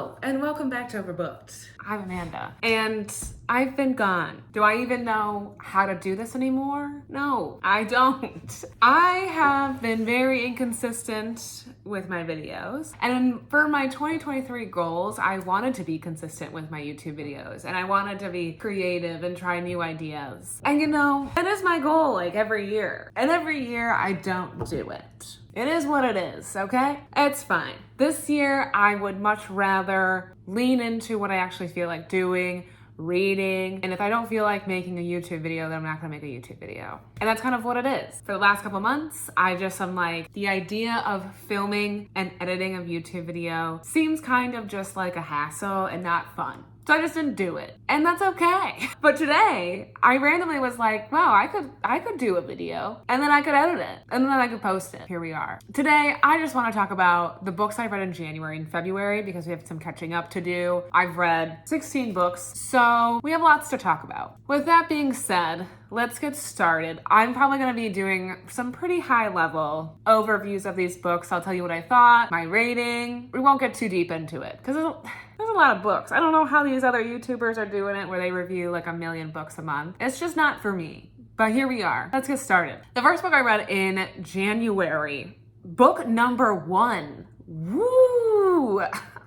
Hello, and welcome back to Overbooked. I'm Amanda, and I've been gone. Do I even know how to do this anymore? No, I don't. I have been very inconsistent with my videos, and for my 2023 goals, I wanted to be consistent with my YouTube videos, and I wanted to be creative and try new ideas. And you know, that is my goal like every year. And every year, I don't do it. It is what it is, okay? It's fine. This year, I would much rather lean into what I actually feel like doing, reading, and if I don't feel like making a YouTube video, then I'm not gonna make a YouTube video. And that's kind of what it is. For the last couple months, I'm like, the idea of filming and editing a YouTube video seems kind of just like a hassle and not fun. So I just didn't do it. And that's okay. But today, I randomly was like, wow, I could do a video and then I could edit it and then I could post it. Here we are. Today, I just want to talk about the books I read in January and February because we have some catching up to do. I've read 16 books, so we have lots to talk about. With that being said, let's get started. I'm probably going to be doing some pretty high level overviews of these books. I'll tell you what I thought, my rating. We won't get too deep into it because there's a lot of books. I don't know how these other YouTubers are doing it where they review like 1 million books a month. It's just not for me. But here we are. Let's get started. The first book I read in January, book number 1. Woo!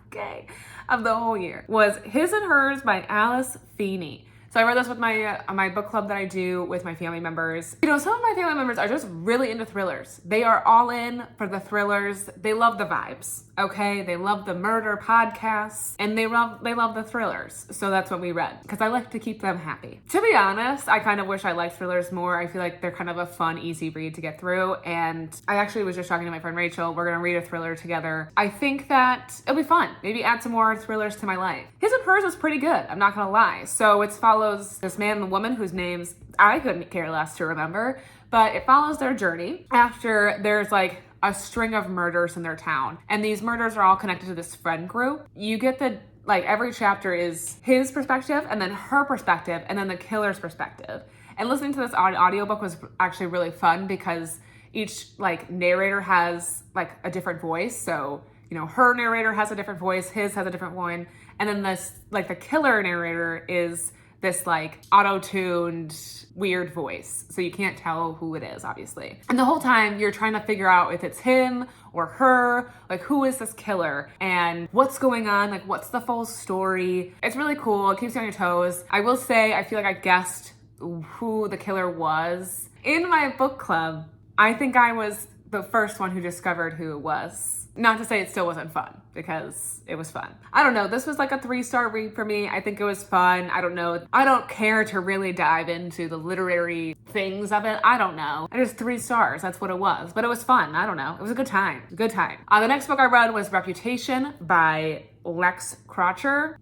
Okay. Of the whole year was His and Hers by Alice Feeney. So I read this with my book club that I do with my family members. You know, some of my family members are just really into thrillers. They are all in for the thrillers. They love the vibes, okay? They love the murder podcasts, and they love the thrillers. So that's what we read, because I like to keep them happy. To be honest, I kind of wish I liked thrillers more. I feel like they're kind of a fun, easy read to get through, and I actually was just talking to my friend Rachel. We're gonna read a thriller together. I think that it'll be fun. Maybe add some more thrillers to my life. His and Hers is pretty good, I'm not gonna lie. So it follows this man and woman whose names I couldn't care less to remember, but it follows their journey after there's like a string of murders in their town, and these murders are all connected to this friend group. You get every chapter is his perspective and then her perspective and then the killer's perspective. And listening to this audiobook was actually really fun because each narrator has a different voice. So, you know, her narrator has a different voice, his has a different one. And then this, the killer narrator is this auto-tuned weird voice. So you can't tell who it is, obviously. And the whole time you're trying to figure out if it's him or her, who is this killer and what's going on? What's the full story? It's really cool. It keeps you on your toes. I will say, I feel like I guessed who the killer was. In my book club, I think I was the first one who discovered who it was. Not to say it still wasn't fun, because it was fun. I don't know. This was a 3-star read for me. I think it was fun. I don't know. I don't care to really dive into the literary things of it. I don't know. It was 3 stars. That's what it was. But it was fun. I don't know. It was a good time. Good time. The next book I read was Reputation by Lex Crocher.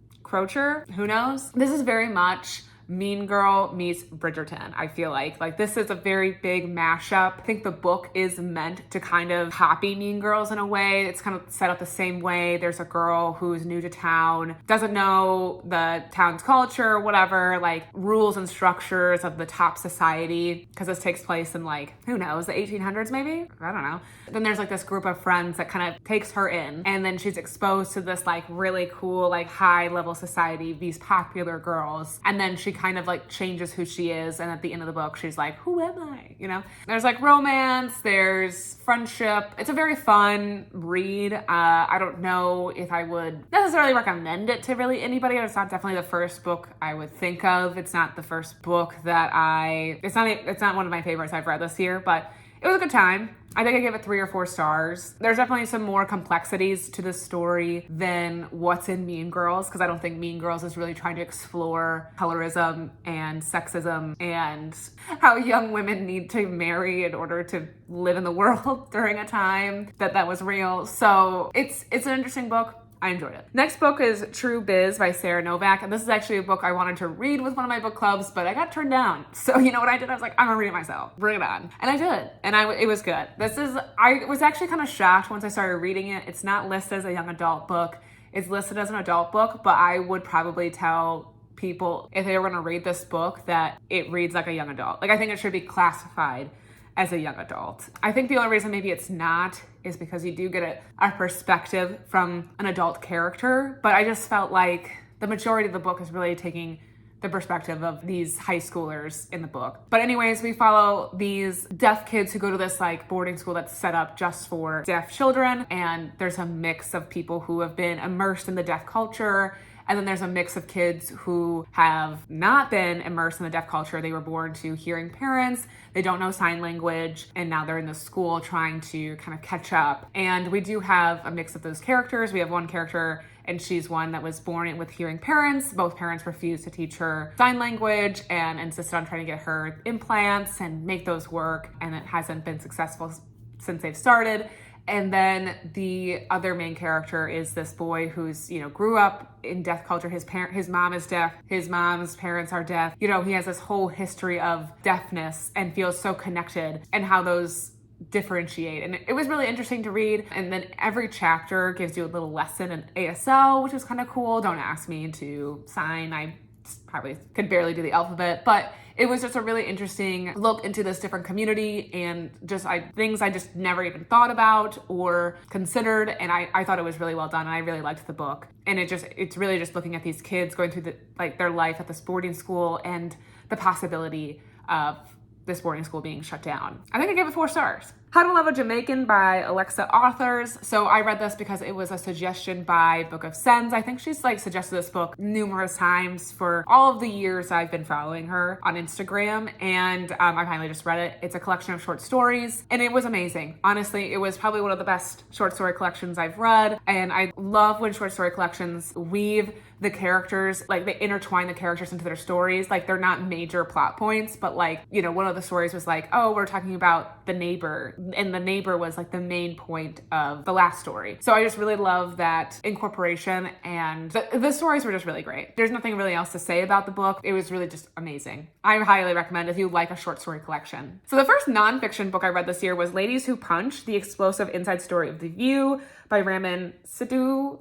Who knows? This is very much Mean Girl meets Bridgerton. I feel like this is a very big mashup. I think the book is meant to kind of copy Mean Girls in a way. It's kind of set up the same way. There's a girl who's new to town, doesn't know the town's culture, whatever, rules and structures of the top society, because this takes place in who knows, the 1800s maybe? I don't know. Then there's this group of friends that kind of takes her in, and then she's exposed to this really cool, high level society, these popular girls, and then she kind of changes who she is, and at the end of the book she's like, who am I? You know, there's romance, there's friendship. It's a very fun read. I don't know if I would necessarily recommend it to really anybody. It's not definitely the first book I would think of. It's not the first book that it's not one of my favorites I've read this year, but it was a good time. I think I gave it 3 or 4 stars. There's definitely some more complexities to the story than what's in Mean Girls, because I don't think Mean Girls is really trying to explore colorism and sexism and how young women need to marry in order to live in the world during a time that was real. So it's an interesting book. I enjoyed it. Next book is True Biz by Sarah Novak. And this is actually a book I wanted to read with one of my book clubs, but I got turned down. So you know what I did? I was like, I'm gonna read it myself. Bring it on. And I did. And it was good. I was actually kind of shocked once I started reading it. It's not listed as a young adult book. It's listed as an adult book, but I would probably tell people if they were gonna read this book that it reads like a young adult. I think it should be classified as a young adult. I think the only reason maybe it's not is because you do get a perspective from an adult character, but I just felt like the majority of the book is really taking the perspective of these high schoolers in the book. But anyways, we follow these deaf kids who go to this like boarding school that's set up just for deaf children. And there's a mix of people who have been immersed in the deaf culture. And then there's a mix of kids who have not been immersed in the deaf culture. They were born to hearing parents. They don't know sign language. And now they're in the school trying to kind of catch up. And we do have a mix of those characters. We have one character, and she's one that was born with hearing parents. Both parents refused to teach her sign language and insisted on trying to get her implants and make those work. And it hasn't been successful since they've started. And then the other main character is this boy who's, grew up in deaf culture. His mom is deaf. His mom's parents are deaf. He has this whole history of deafness and feels so connected, and how those differentiate. And it was really interesting to read. And then every chapter gives you a little lesson in ASL, which is kind of cool. Don't ask me to sign. I probably could barely do the alphabet, but it was just a really interesting look into this different community and just things I just never even thought about or considered. And I thought it was really well done, and I really liked the book. And it's really just looking at these kids going through their life at this boarding school and the possibility of this boarding school being shut down. I think I gave it 4 stars. How to Love a Jamaican by Alexa Authors. So I read this because it was a suggestion by Book of Sense. I think she's suggested this book numerous times for all of the years I've been following her on Instagram. And I finally just read it. It's a collection of short stories, and it was amazing. Honestly, it was probably one of the best short story collections I've read. And I love when short story collections weave the characters, they intertwine the characters into their stories. They're not major plot points, but one of the stories was we're talking about the neighbor, and the neighbor was the main point of the last story. So I just really love that incorporation, and the stories were just really great. There's nothing really else to say about the book. It was really just amazing. I highly recommend if you like a short story collection. So the first nonfiction book I read this year was Ladies Who Punch: The Explosive Inside Story of The View by Raman Sidhu.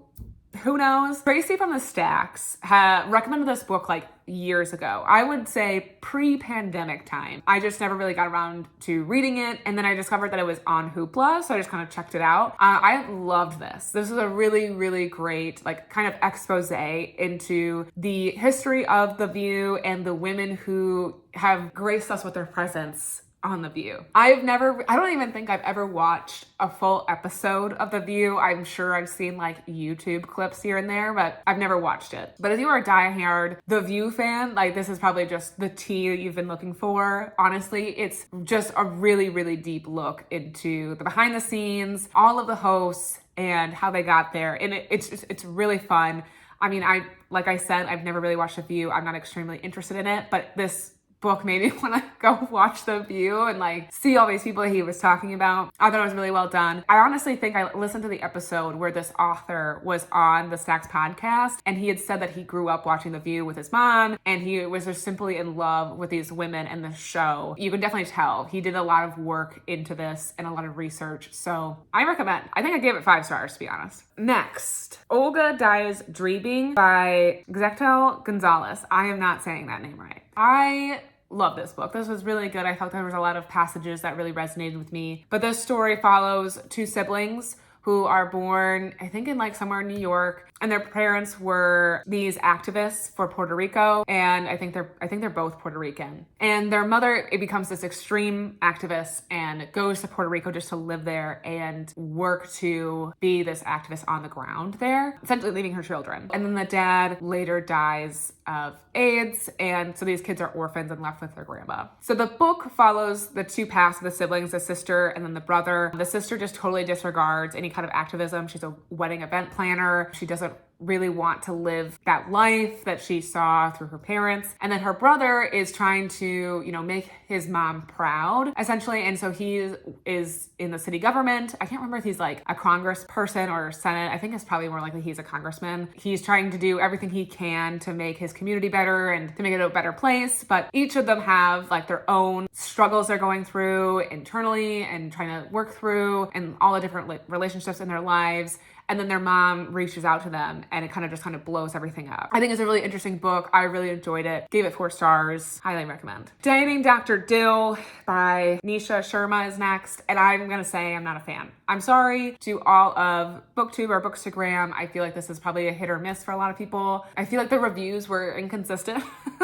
Who knows? Tracy from the Stacks recommended this book years ago. I would say pre-pandemic time. I just never really got around to reading it, and then I discovered that it was on Hoopla, so I just kind of checked it out. I loved this. This was a really, really great kind of expose into the history of The View and the women who have graced us with their presence on The View. I don't even think I've ever watched a full episode of The View. I'm sure I've seen YouTube clips here and there, but I've never watched it. But if you are a diehard The View fan, this is probably just the tea that you've been looking for. Honestly, it's just a really, really deep look into the behind the scenes, all of the hosts, and how they got there. And it's really fun. I mean, like I said, I've never really watched The View. I'm not extremely interested in it, but this book made me want to go watch The View and see all these people he was talking about. I thought it was really well done. I honestly think I listened to the episode where this author was on the Stacks podcast, and he had said that he grew up watching The View with his mom, and he was just simply in love with these women and the show. You can definitely tell he did a lot of work into this and a lot of research. So I recommend. I think I gave it 5 stars, to be honest. Next, Olga Dies Dreaming by Xectel Gonzalez. I am not saying that name right. I love this book. This was really good. I thought there was a lot of passages that really resonated with me. But this story follows 2 siblings who are born, I think, in somewhere in New York, and their parents were these activists for Puerto Rico, and I think they're both Puerto Rican. And their mother, it becomes this extreme activist and goes to Puerto Rico just to live there and work to be this activist on the ground there, essentially leaving her children. And then the dad later dies of AIDS, and so these kids are orphans and left with their grandma. So the book follows the 2 paths of the siblings, the sister and then the brother. The sister just totally disregards any kind of activism. She's a wedding event planner. She doesn't really want to live that life that she saw through her parents. And then her brother is trying to, make his mom proud, essentially. And so he is in the city government. I can't remember if he's a congressperson or senate. I think it's probably more likely he's a congressman. He's trying to do everything he can to make his community better and to make it a better place. But each of them have their own struggles they're going through internally and trying to work through, and all the different relationships in their lives. and then their mom reaches out to them and it kind of blows everything up. I think it's a really interesting book. I really enjoyed it. Gave it 4 stars. Highly recommend. Dating Dr. Dill by Nisha Sharma is next, and I'm gonna say I'm not a fan. I'm sorry to all of BookTube or Bookstagram. I feel like this is probably a hit or miss for a lot of people. I feel like the reviews were inconsistent,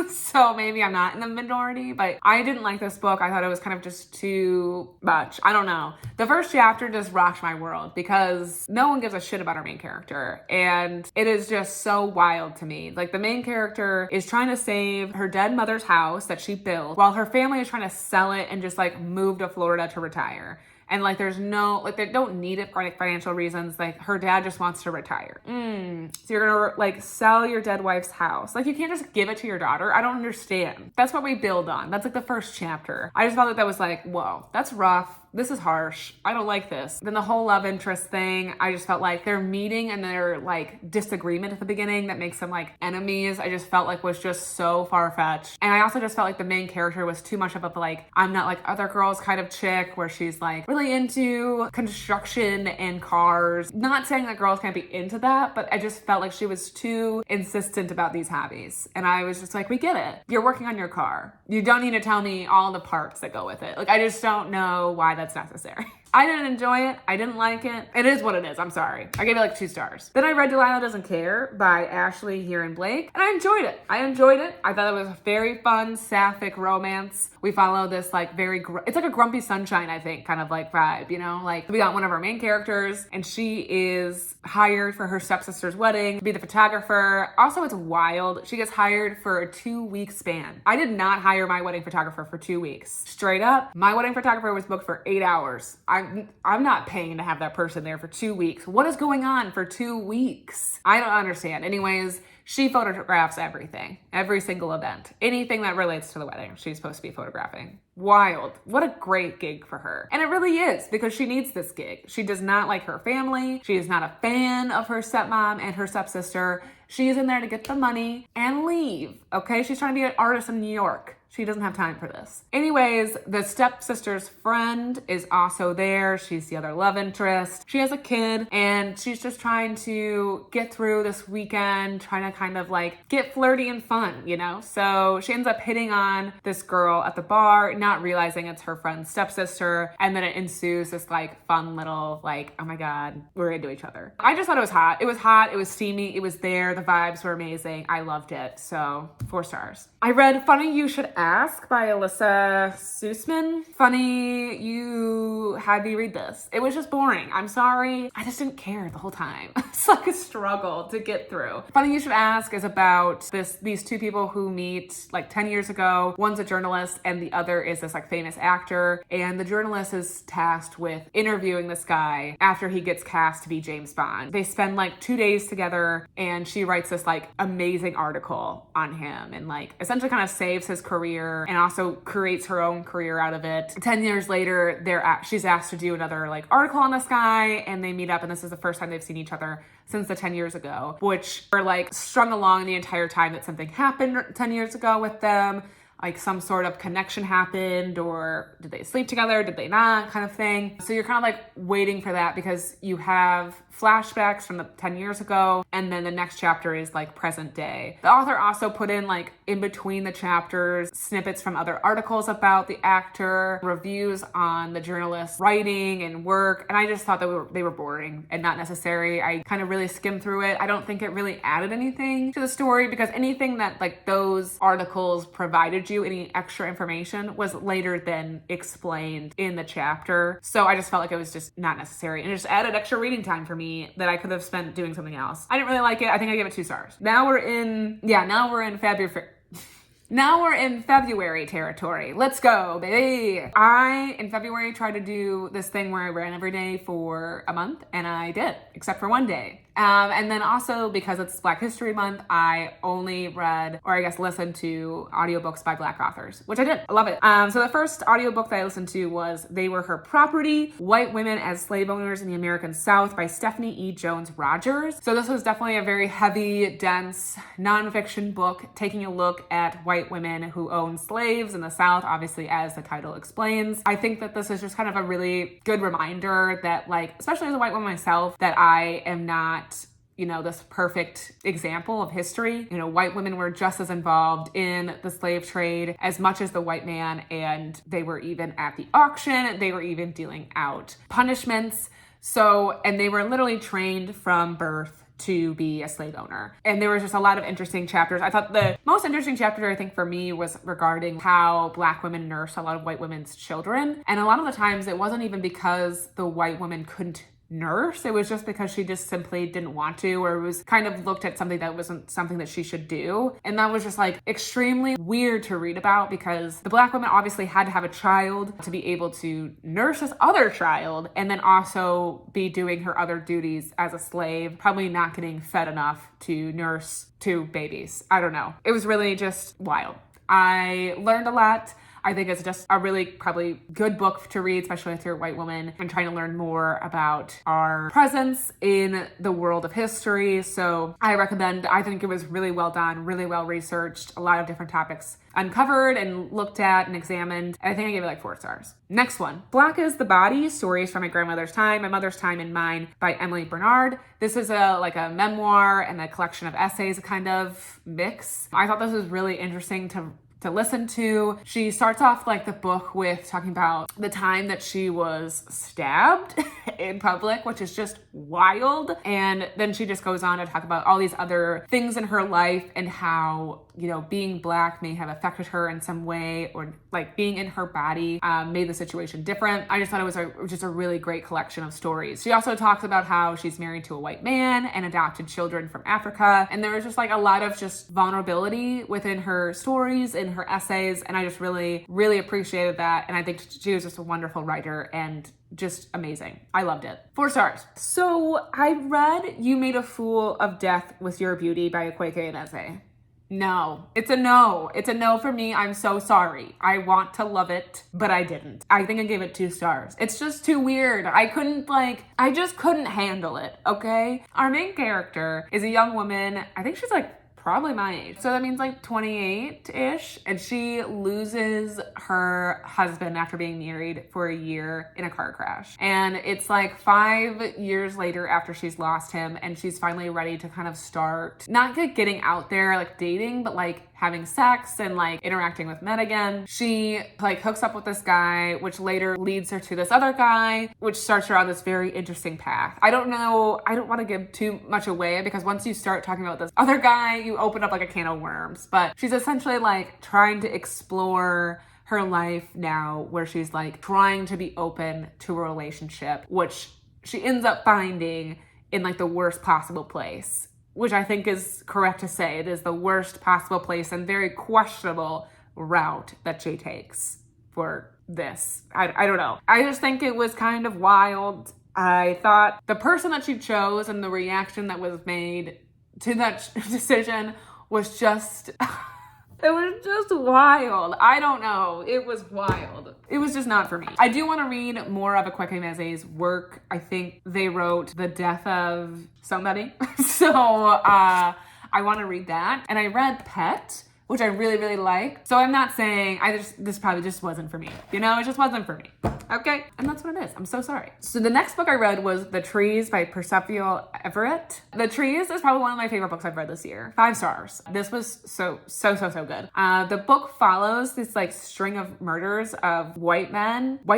so maybe I'm not in the minority, but I didn't like this book. I thought it was kind of just too much. I don't know. The first chapter just rocked my world because no one gives a shit about our main character, and it is just so wild to me. Like, the main character is trying to save her dead mother's house that she built while her family is trying to sell it and just like move to Florida to retire. And like, there's no, like, they don't need it for like financial reasons. Like, her dad just wants to retire. So you're gonna like sell your dead wife's house. Like, you can't just give it to your daughter. I don't understand. That's what we build on. That's like the first chapter. I just felt that was like, whoa, that's rough. This is harsh. I don't like this. Then the whole love interest thing, I just felt like their meeting and their like disagreement at the beginning that makes them like enemies, I just felt like was just so far-fetched. And I also just felt like the main character was too much about the like, I'm not like other girls kind of chick, where she's like really into construction and cars. Not saying that girls can't be into that, but I just felt like she was too insistent about these hobbies. And I was just like, we get it. You're working on your car. You don't need to tell me all the parts that go with it. Like, I just don't know why that's necessary. I didn't enjoy it. I didn't like it. It is what it is. I'm sorry. I gave it like 2 stars. Then I read Delilah Doesn't Care by Ashley Heron Blake, and I enjoyed it. I thought it was a very fun, sapphic romance. We follow this like it's like a Grumpy Sunshine, I think, kind of like vibe, you know? Like, we got one of our main characters, and she is hired for her stepsister's wedding to be the photographer. Also, it's wild. She gets hired for a 2-week span. I did not hire my wedding photographer for 2 weeks. Straight up, my wedding photographer was booked for 8 hours. I'm not paying to have that person there for 2 weeks. What is going on for 2 weeks? I don't understand. Anyways, she photographs everything, every single event, anything that relates to the wedding, she's supposed to be photographing. Wild. What a great gig for her. And it really is, because she needs this gig. She does not like her family. She is not a fan of her stepmom and her stepsister. She is in there to get the money and leave, okay? She's trying to be an artist in New York. She doesn't have time for this. Anyways, the stepsister's friend is also there. She's the other love interest. She has a kid, and she's just trying to get through this weekend, trying to kind of like get flirty and fun, you know? So she ends up hitting on this girl at the bar, not realizing it's her friend's stepsister. And then it ensues this like fun little like, oh my God, we're into each other. I just thought it was hot. It was hot. It was steamy. It was there. The vibes were amazing. I loved it. So 4 stars. I read Funny You Should Ask by Alyssa Sussman. Funny you had me read this. It was just boring. I'm sorry. I just didn't care the whole time. It's like a struggle to get through. Funny You Should Ask is about these 2 people who meet like 10 years ago. One's a journalist and the other is this like famous actor. And the journalist is tasked with interviewing this guy after he gets cast to be James Bond. They spend like 2 days together, and she writes this like amazing article on him and like essentially kind of saves his career and also creates her own career out of it. 10 years later, she's asked to do another like article on this guy, and they meet up, and this is the first time they've seen each other since the 10 years ago, which are like strung along the entire time that something happened 10 years ago with them. Like some sort of connection happened, or did they sleep together? Did they not? Kind of thing. So you're kind of like waiting for that because you have flashbacks from the 10 years ago, and then the next chapter is like present day. The author also put in like in between the chapters snippets from other articles about the actor, reviews on the journalist's writing and work, and I just thought that they were boring and not necessary. I kind of really skimmed through it. I don't think it really added anything to the story, because anything that like those articles provided you, any extra information, was later then explained in the chapter. So I just felt like it was just not necessary, and it just added extra reading time for me that I could have spent doing something else. I didn't really like it. I think I gave it 2 stars. Now we're in February. Now we're in February territory. Let's go, baby. In February, tried to do this thing where I ran every day for a month, and I did, except for one day. And then also because it's Black History Month, I only read, or I guess listened to audiobooks by Black authors, which I did. I love it. So the first audiobook that I listened to was They Were Her Property, White Women as Slave Owners in the American South by Stephanie E. Jones Rogers. So this was definitely a very heavy, dense, nonfiction book taking a look at white women who owned slaves in the South, obviously, as the title explains. I think that this is just kind of a really good reminder that, like, especially as a white woman myself, that I am not, you know, this perfect example of history. You know, white women were just as involved in the slave trade as much as the white man, and they were even at the auction, they were even dealing out punishments. So, and they were literally trained from birth to be a slave owner. And there was just a lot of interesting chapters. I thought the most interesting chapter, I think, for me was regarding how Black women nursed a lot of white women's children. And a lot of the times it wasn't even because the white woman couldn't nurse. It was just because she just simply didn't want to, or it was kind of looked at something that wasn't something that she should do. And that was just like extremely weird to read about, because the Black woman obviously had to have a child to be able to nurse this other child and then also be doing her other duties as a slave, probably not getting fed enough to nurse two babies. I don't know. It was really just wild. I learned a lot. I think it's just a really probably good book to read, especially if you're a white woman and trying to learn more about our presence in the world of history. So I recommend. I think it was really well done, really well researched, a lot of different topics uncovered and looked at and examined. And I think I gave it like 4 stars. Next one, Black is the Body, Stories from My Grandmother's Time, My Mother's Time and Mine by Emily Bernard. This is a memoir and a collection of essays, kind of mix. I thought this was really interesting to listen to. She starts off like the book with talking about the time that she was stabbed in public, which is just wild. And then she just goes on to talk about all these other things in her life and how, you know, being Black may have affected her in some way, or like being in her body made the situation different. I just thought it was just a really great collection of stories. She also talks about how she's married to a white man and adopted children from Africa. And there was just like a lot of just vulnerability within her stories and her essays. And I just really, really appreciated that. And I think she was just a wonderful writer and just amazing. I loved it. 4 stars. So I read You Made a Fool of Death with Your Beauty by Akwaeke Eneze. No, it's a no. It's a no for me. I'm so sorry. I want to love it, but I didn't. I think I gave it 2 stars. It's just too weird. I just couldn't handle it, okay? Our main character is a young woman. I think she's like probably my age. So that means like 28-ish. And she loses her husband after being married for a year in a car crash. And it's like 5 years later after she's lost him, and she's finally ready to kind of start, not like getting out there, like dating, but like having sex and like interacting with men again. She like hooks up with this guy, which later leads her to this other guy, which starts her on this very interesting path. I don't know, I don't want to give too much away, because once you start talking about this other guy, you open up like a can of worms. But she's essentially like trying to explore her life now, where she's like trying to be open to a relationship, which she ends up finding in like the worst possible place, which I think is correct to say. It is the worst possible place and very questionable route that she takes for this. I don't know. I just think it was kind of wild. I thought the person that she chose and the reaction that was made to that decision was just... It was just wild. I don't know. It was wild. It was just not for me. I do want to read more of Akwaeke Eneze's work. I think they wrote The Death of Somebody. So I want to read that. And I read Pet, which I really, really liked. So I'm not saying, this probably just wasn't for me. You know, it just wasn't for me. Okay? And that's what it is. I'm so sorry. So the next book I read was The Trees by Persephone Everett. The Trees is probably one of my favorite books I've read this year. 5 stars. This was so good. The book follows this like string of murders of white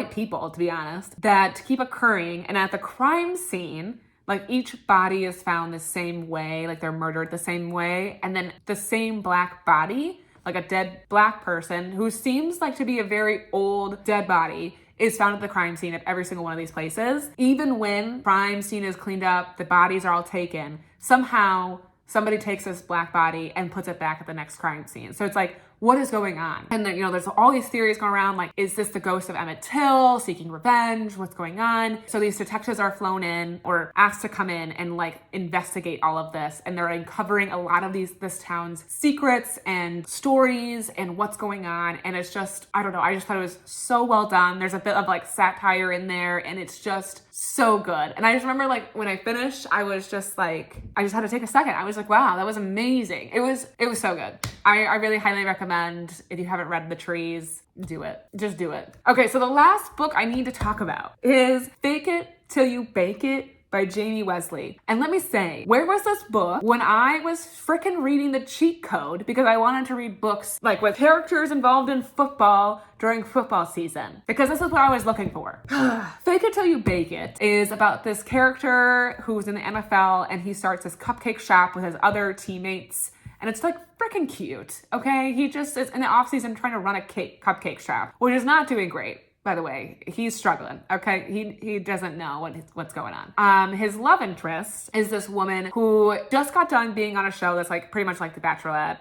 people, to be honest, that keep occurring. And at the crime scene, like each body is found the same way, like they're murdered the same way. And then the same Black body, like a dead Black person who seems like to be a very old dead body, is found at the crime scene of every single one of these places. Even when crime scene is cleaned up, the bodies are all taken, somehow somebody takes this Black body and puts it back at the next crime scene. So it's like what is going on? And then, there's all these theories going around, like, is this the ghost of Emmett Till seeking revenge? What's going on? So these detectives are flown in or asked to come in and like investigate all of this. And they're uncovering a lot of this town's secrets and stories and what's going on. And it's just, I don't know, I just thought it was so well done. There's a bit of like satire in there, and it's just so good. And I just remember like when I finished, I was just like, I just had to take a second. I was like, wow, that was amazing. It was so good. I really highly recommend, if you haven't read The Trees, do it. Just do it. Okay, so the last book I need to talk about is Fake It Till You Bake It by Jamie Wesley. And let me say, where was this book when I was freaking reading the cheat code because I wanted to read books like with characters involved in football during football season? Because this is what I was looking for. Fake It Till You Bake It is about this character who's in the NFL, and he starts this cupcake shop with his other teammates. And it's like freaking cute, okay? He just is in the off season trying to run a cupcake shop, which is not doing great. By the way, he's struggling, okay? He doesn't know what's going on. His love interest is this woman who just got done being on a show that's like pretty much like The Bachelor,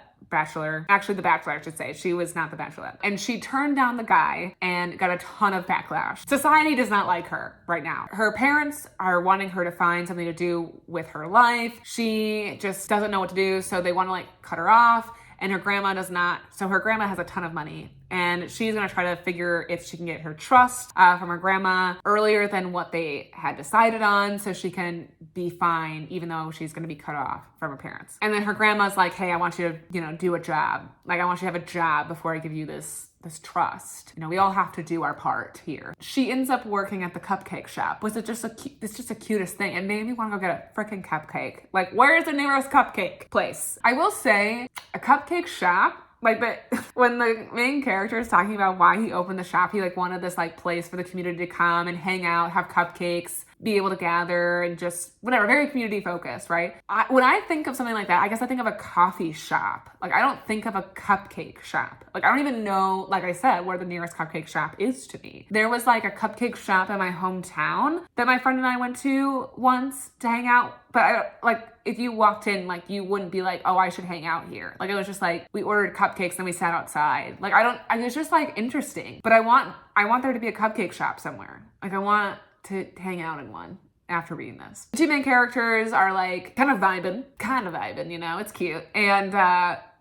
I should say. She was not The Bachelorette. And she turned down the guy and got a ton of backlash. Society does not like her right now. Her parents are wanting her to find something to do with her life. She just doesn't know what to do, so they want to like cut her off. And her grandma does not. So her grandma has a ton of money, and she's gonna try to figure if she can get her trust from her grandma earlier than what they had decided on, so she can be fine, even though she's gonna be cut off from her parents. And then her grandma's like, hey, I want you to, do a job. Like, I want you to have a job before I give you this trust. We all have to do our part here. She ends up working at the cupcake shop. It's just the cutest thing. It made me want to go get a freaking cupcake. Like, where's the nearest cupcake place? I will say, a cupcake shop, like when the main character is talking about why he opened the shop, he like wanted this like place for the community to come and hang out, have cupcakes, be able to gather, and just whatever, very community focused, right? When I think of something like that, I guess I think of a coffee shop. Like, I don't think of a cupcake shop. Like, I don't even know, like I said, where the nearest cupcake shop is to me. There was like a cupcake shop in my hometown that my friend and I went to once to hang out, but if you walked in, like, you wouldn't be like, oh, I should hang out here. Like, it was just like, we ordered cupcakes and we sat outside. Like, it's just like interesting, but I want there to be a cupcake shop somewhere. Like, I want to hang out in one after reading this. The two main characters are like kind of vibing, it's cute. And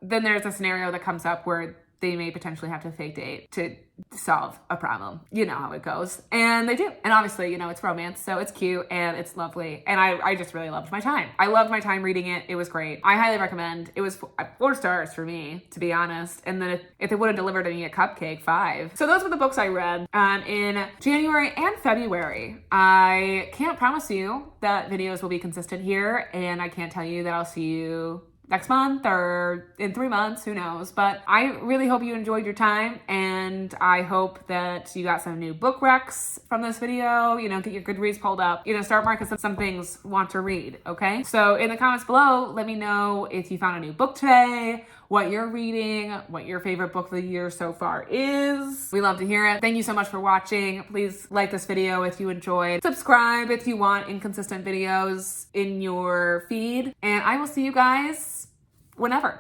then there's a scenario that comes up where they may potentially have to fake date to solve a problem. You know how it goes. And they do. And obviously, it's romance, so it's cute and it's lovely. And I just really loved my time. I loved my time reading it. It was great. I highly recommend. It was 4 stars for me, to be honest. And then if they would have delivered me a cupcake, 5. So those were the books I read in January and February. I can't promise you that videos will be consistent here, and I can't tell you that I'll see you next month or in 3 months, who knows? But I really hope you enjoyed your time, and I hope that you got some new book recs from this video. Get your Goodreads pulled up. Start marking some things want to read, okay? So in the comments below, let me know if you found a new book today, what you're reading, what your favorite book of the year so far is. We love to hear it. Thank you so much for watching. Please like this video if you enjoyed. Subscribe if you want inconsistent videos in your feed. And I will see you guys whenever.